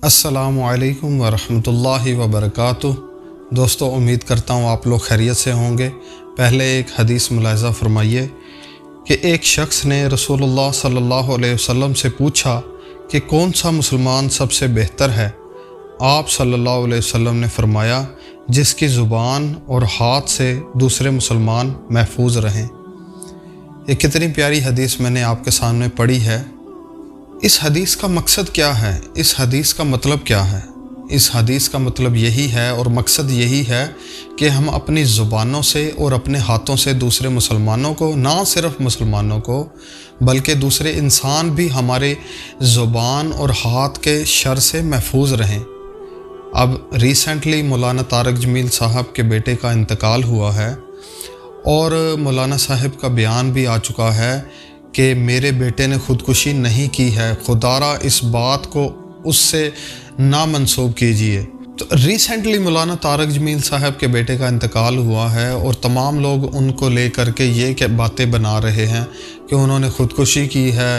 السلام علیکم ورحمۃ اللہ وبرکاتہ۔ دوستو، امید کرتا ہوں آپ لوگ خیریت سے ہوں گے۔ پہلے ایک حدیث ملاحظہ فرمائیے کہ ایک شخص نے رسول اللہ صلی اللہ علیہ وسلم سے پوچھا کہ کون سا مسلمان سب سے بہتر ہے۔ آپ صلی اللہ علیہ وسلم نے فرمایا، جس کی زبان اور ہاتھ سے دوسرے مسلمان محفوظ رہیں۔ یہ کتنی پیاری حدیث میں نے آپ کے سامنے پڑھی ہے۔ اس حدیث کا مقصد کیا ہے؟ اس حدیث کا مطلب کیا ہے؟ اس حدیث کا مطلب یہی ہے اور مقصد یہی ہے کہ ہم اپنی زبانوں سے اور اپنے ہاتھوں سے دوسرے مسلمانوں کو، نہ صرف مسلمانوں کو بلکہ دوسرے انسان بھی ہمارے زبان اور ہاتھ کے شر سے محفوظ رہیں۔ اب ریسنٹلی مولانا طارق جمیل صاحب کے بیٹے کا انتقال ہوا ہے اور مولانا صاحب کا بیان بھی آ چکا ہے کہ میرے بیٹے نے خودکشی نہیں کی ہے، خدارا اس بات کو اس سے نہ منسوب کیجیے۔ تو ریسنٹلی مولانا طارق جمیل صاحب کے بیٹے کا انتقال ہوا ہے اور تمام لوگ ان کو لے کر کے یہ باتیں بنا رہے ہیں کہ انہوں نے خودکشی کی ہے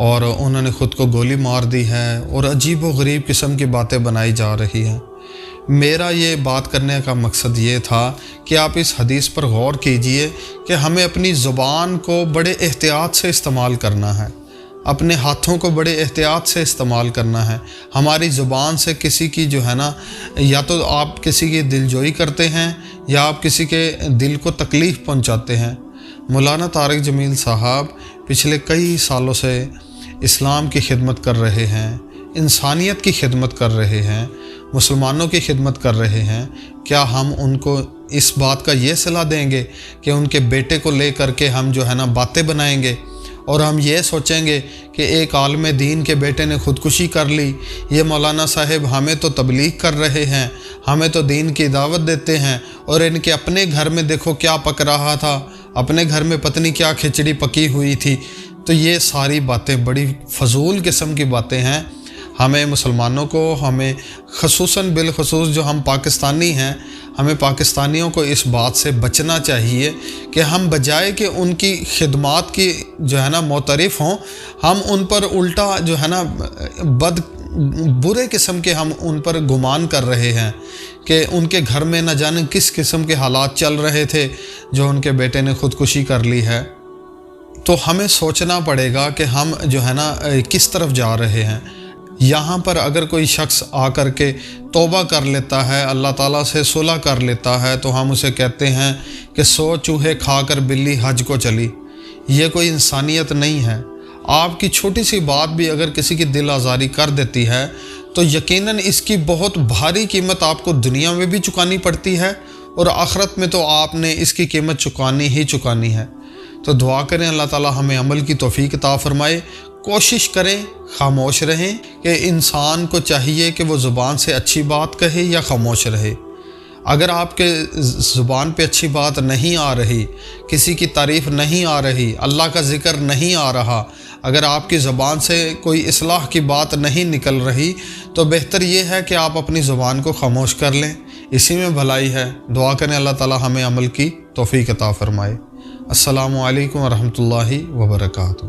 اور انہوں نے خود کو گولی مار دی ہے اور عجیب و غریب قسم کی باتیں بنائی جا رہی ہیں۔ میرا یہ بات کرنے کا مقصد یہ تھا کہ آپ اس حدیث پر غور کیجئے کہ ہمیں اپنی زبان کو بڑے احتیاط سے استعمال کرنا ہے، اپنے ہاتھوں کو بڑے احتیاط سے استعمال کرنا ہے۔ ہماری زبان سے کسی کی یا تو آپ کسی کی دل جوئی کرتے ہیں یا آپ کسی کے دل کو تکلیف پہنچاتے ہیں۔ مولانا طارق جمیل صاحب پچھلے کئی سالوں سے اسلام کی خدمت کر رہے ہیں، انسانیت کی خدمت کر رہے ہیں، مسلمانوں کی خدمت کر رہے ہیں۔ کیا ہم ان کو اس بات کا یہ صلاح دیں گے کہ ان کے بیٹے کو لے کر کے ہم باتیں بنائیں گے اور ہم یہ سوچیں گے کہ ایک عالم دین کے بیٹے نے خودکشی کر لی، یہ مولانا صاحب ہمیں تو تبلیغ کر رہے ہیں، ہمیں تو دین کی دعوت دیتے ہیں اور ان کے اپنے گھر میں دیکھو کیا پک رہا تھا، اپنے گھر میں پتنی کیا کھچڑی پکی ہوئی تھی۔ تو یہ ساری باتیں بڑی فضول قسم کی باتیں ہیں۔ ہمیں مسلمانوں کو، ہمیں خصوصاً بالخصوص جو ہم پاکستانی ہیں، ہمیں پاکستانیوں کو اس بات سے بچنا چاہیے کہ ہم بجائے کہ ان کی خدمات کی معترف ہوں، ہم ان پر الٹا برے قسم کے ہم ان پر گمان کر رہے ہیں کہ ان کے گھر میں نہ جانے کس قسم کے حالات چل رہے تھے جو ان کے بیٹے نے خودکشی کر لی ہے۔ تو ہمیں سوچنا پڑے گا کہ ہم کس طرف جا رہے ہیں۔ یہاں پر اگر کوئی شخص آ کر کے توبہ کر لیتا ہے، اللہ تعالیٰ سے صلح کر لیتا ہے، تو ہم اسے کہتے ہیں کہ 100 چوہے کھا کر بلی حج کو چلی۔ یہ کوئی انسانیت نہیں ہے۔ آپ کی چھوٹی سی بات بھی اگر کسی کی دل آزاری کر دیتی ہے تو یقیناً اس کی بہت بھاری قیمت آپ کو دنیا میں بھی چکانی پڑتی ہے اور آخرت میں تو آپ نے اس کی قیمت چکانی ہے۔ تو دعا کریں اللہ تعالیٰ ہمیں عمل کی توفیق عطا فرمائے۔ کوشش کریں خاموش رہیں، کہ انسان کو چاہیے کہ وہ زبان سے اچھی بات کہے یا خاموش رہے۔ اگر آپ کے زبان پہ اچھی بات نہیں آ رہی، کسی کی تعریف نہیں آ رہی، اللہ کا ذکر نہیں آ رہا، اگر آپ کی زبان سے کوئی اصلاح کی بات نہیں نکل رہی، تو بہتر یہ ہے کہ آپ اپنی زبان کو خاموش کر لیں، اسی میں بھلائی ہے۔ دعا کریں اللہ تعالیٰ ہمیں عمل کی توفیق عطا فرمائے۔ السلام علیکم ورحمۃ اللہ وبرکاتہ۔